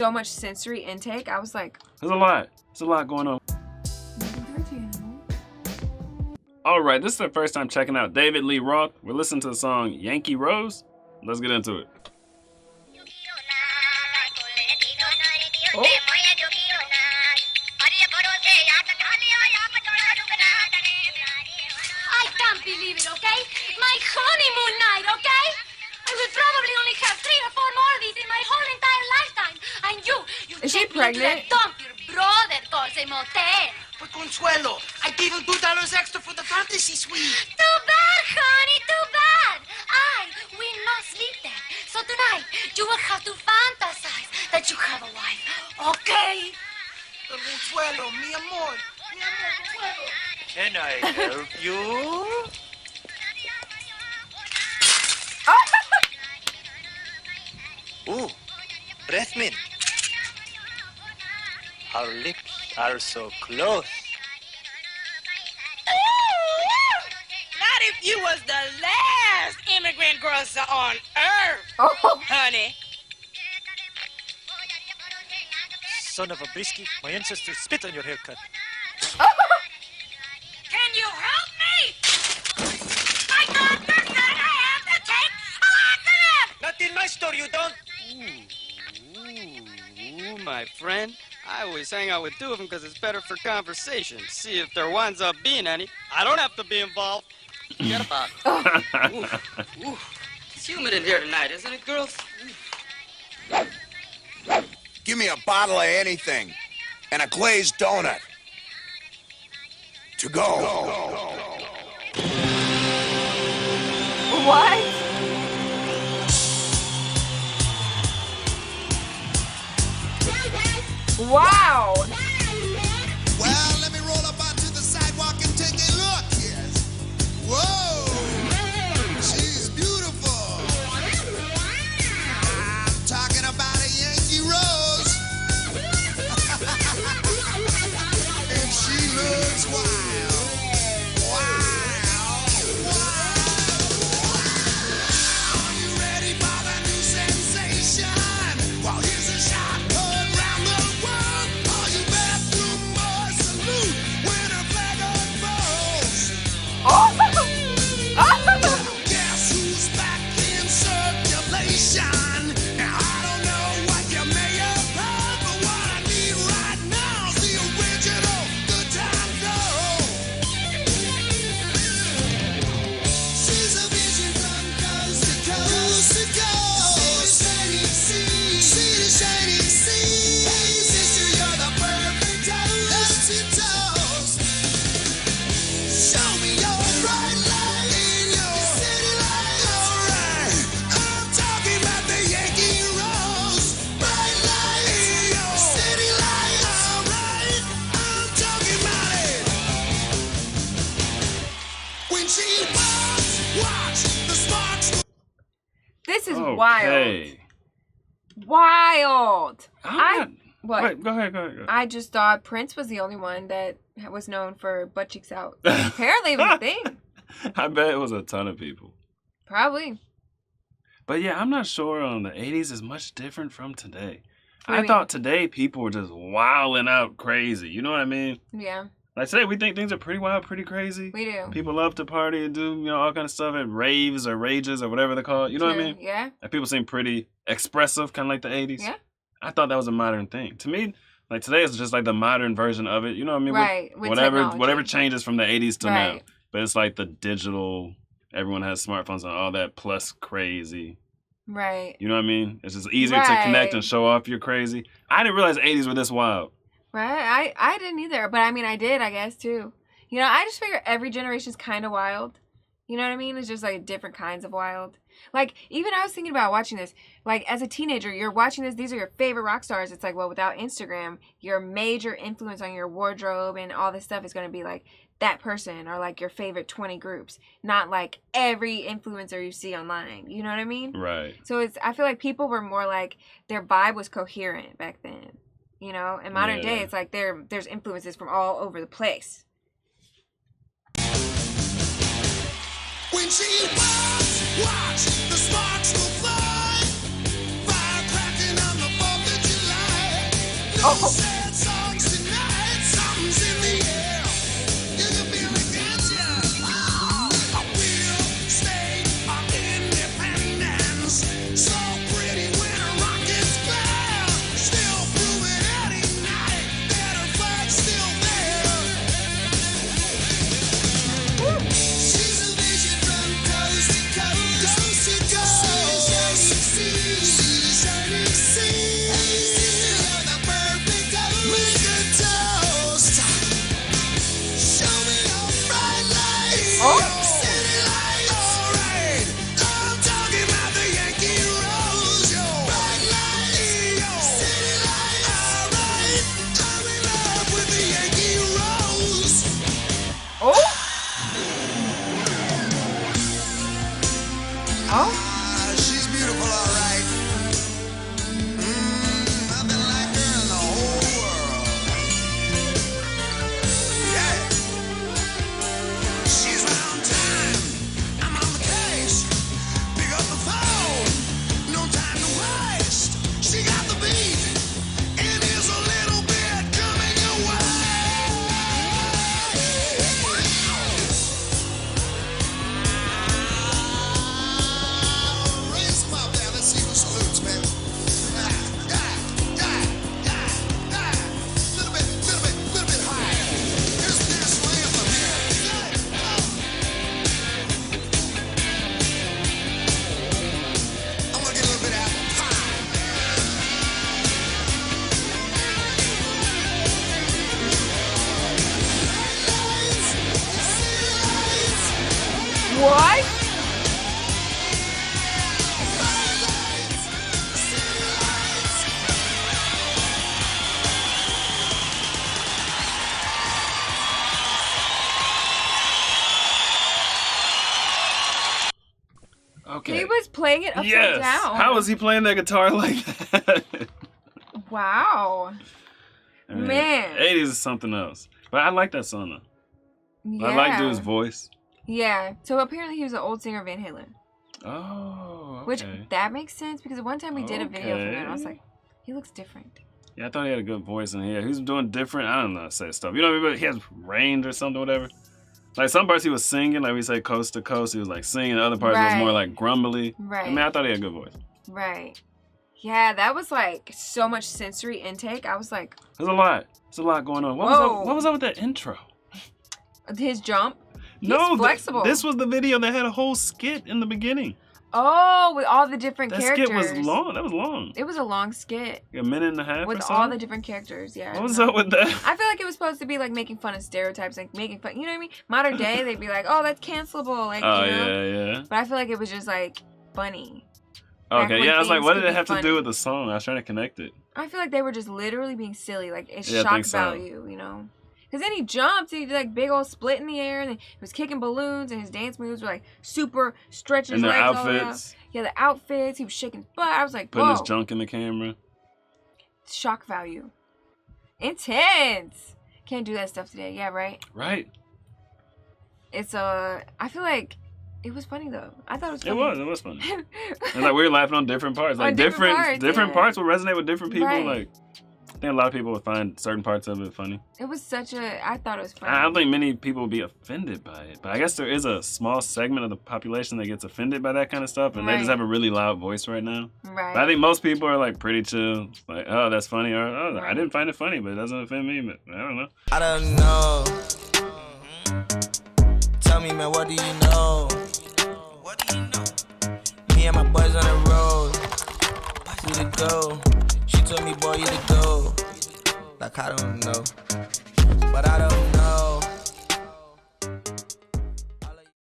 So much sensory intake. I was like, there's a lot. There's a lot going on. All right, this is the first time checking out David Lee Roth. We're listening to the song Yankee Rose. Let's get into it. oh. I can't believe it, okay? My honeymoon night, okay? I will probably only have 3 or 4 more of these in my whole entire lifetime. And you Is she take me to pregnant? that dump your brother calls a motel. But Consuelo, I gave him $2 extra for the fantasy suite. Too bad, honey, too bad. I will not sleep there. So tonight, you will have to fantasize that you have a wife, okay? Consuelo, mi amor, Consuelo. Can I help you? Ooh, breath mint. Our lips are so close. Not if you was the last immigrant grocer on earth, Oh. honey. Son of a biscuit, my ancestors spit on your haircut. Can you help me? My doctor said I have to take a laxative. Not in my store, you don't. Ooh, my friend. I always hang out with 2 of them because it's better for conversation. See if there winds up being any. I don't have to be involved. Forget about it. Ooh. It's humid in here tonight, isn't it, girls? Give me a bottle of anything and a glazed donut. To go. What? Wow. Well, let me roll up onto the sidewalk and take a look. Yes. Whoa. She's beautiful. I'm talking about a Yankee Rose. And she looks wild. Are you ready for the new sensation? Well, here's a shot heard round the world. All you bathroom boys salute when a flag unfurls. Guess who's back in circulation? Now, I don't know what you may have heard, but what I need right now is the original Good Time Girl. She's a vision from coast to coast to coast. See the shiny sea. Hey, sister, you're the perfect toast to toast. Show me your bright light in your city lights. Alright, I'm talking about the Yankee Rose. Bright light in your city lights. Alright, I'm talking about it. When she walks, watch the sparks. This is wild. Okay. Wild. What? Wait, go ahead. I just thought Prince was the only one that was known for butt cheeks out. Apparently it was a thing. I bet it was a ton of people. Probably. But yeah, I'm not sure on the 80s is much different from today. What do I you thought today people were just wilding out crazy. You know what I mean? Yeah, Like today we think things are pretty wild, pretty crazy. we do. People love to party and do, all kind of stuff at raves or rages or whatever they call it. You know what I True. mean? Yeah. And people seem pretty expressive, kind of like the 80s. Yeah. I thought that was a modern thing. To me, like today is just like the modern version of it. You know what I mean? Right, with whatever technology. changes from the 80s to now. Right. But it's like the digital, everyone has smartphones and all that plus crazy. Right. You know what I mean? It's just easier to connect and show off you're crazy. I didn't realize 80s were this wild. Right. I didn't either, but I mean I did, I guess too. I just figure every generation's kind of wild. You know what I mean? It's just like different kinds of wild. Like, even I was thinking about watching this. Like, as a teenager, you're watching this. These are your favorite rock stars. It's like, well, without Instagram, your major influence on your wardrobe and all this stuff is going to be like that person or like your favorite 20 groups. Not like every influencer you see online. You know what I mean? Right. So I feel like people were more like, their vibe was coherent back then. In modern day, it's like there's influences from all over the place. When she walks, watch the sparks will fly. Fire cracking on the 4th of July. Sad songs tonight, something's in the air. You can feel it dancing. We'll stay our independence. So pretty when a rocket's flare. Still proving any night that her flag's still there. She's a vision from coast to coast. Coast to coast. See the shining sea. You're the perfect host. Make a toast. Show me your bright lights. City lights. Alright. I'm talking about the Yankee Rose. Your bright lights. City lights. Alright. I'm in love with the Yankee Rose. Oh. She's beautiful, all right. Nothing like her in the whole world. Yeah. She's round time. I'm on the case. Pick up the phone. No time to waste. She got the beat. And here's a little bit coming your way. Raise them up there. Let's see who salutes, man. Little bit higher. Here's the national anthem here. I'm gonna get a little bit of apple pie. What? Okay. He was playing it upside Yes. down. How was he playing that guitar like that? Wow. I mean, Man. 80s is something else. But I like that song though. Yeah. I like dude's voice. Yeah. So apparently he was an old singer of Van Halen. Oh, okay. Which, that makes sense because one time we did a video for him and I was Okay. like, he looks different. Yeah, I thought he had a good voice in here. He was doing different, I don't know, say stuff. You know what I mean? He has range or something, whatever. Like some parts he was singing, like we say coast to coast, he was like singing. Other parts it was more Right. like grumbly. Right. I mean, I thought he had a good voice. Right. Yeah, that was like so much sensory intake. I was like, There's a lot. There's a lot going on. Whoa. What was up with that intro? his jump. He's No, flexible. this was the video that had a whole skit in the beginning. Oh, with all the different That characters. skit was long. That was long. It was a long skit Like a minute and a half with or so. all the different characters. Yeah. What was up with that? I feel like it was supposed to be like making fun of stereotypes, like making fun. You know what I mean? Modern day, they'd be like, "Oh, that's cancelable." Like, Oh, you know? yeah. But I feel like it was just like funny. Back Okay, when yeah, I was like, things what could did it be have to funny. do with the song? I was trying to connect it. I feel like they were just literally being silly. Like it's Yeah, I shock think so. value, you know? Because then he jumped, and he did like big old split in the air, and then he was kicking balloons, and his dance moves were like super stretching his And their legs all the way out. outfits, Yeah, the outfits. He was shaking his butt. I was like, putting whoa, his junk in the camera. shock value, intense. Can't do that stuff today. Yeah, right. Right. It's I feel like it was funny though. I thought it was It funny. was funny. And like we were laughing on different parts. Like On different different parts, parts will resonate with different people. Right. Like I think a lot of people would find certain parts of it funny. It was such a. I thought it was funny. I don't think many people would be offended by it. But I guess there is a small segment of the population that gets offended by that kind of stuff, and they just Right. have a really loud voice right now. Right. But I think most people are like pretty chill. Like, oh, that's funny, or oh, I Right. didn't find it funny, but it doesn't offend me. But I don't know. I don't know. Tell me, man, what do you know? What do you know? Me and my boys on the road. Who to go? She told me, boy, you to go. Like, I don't know. But I don't know.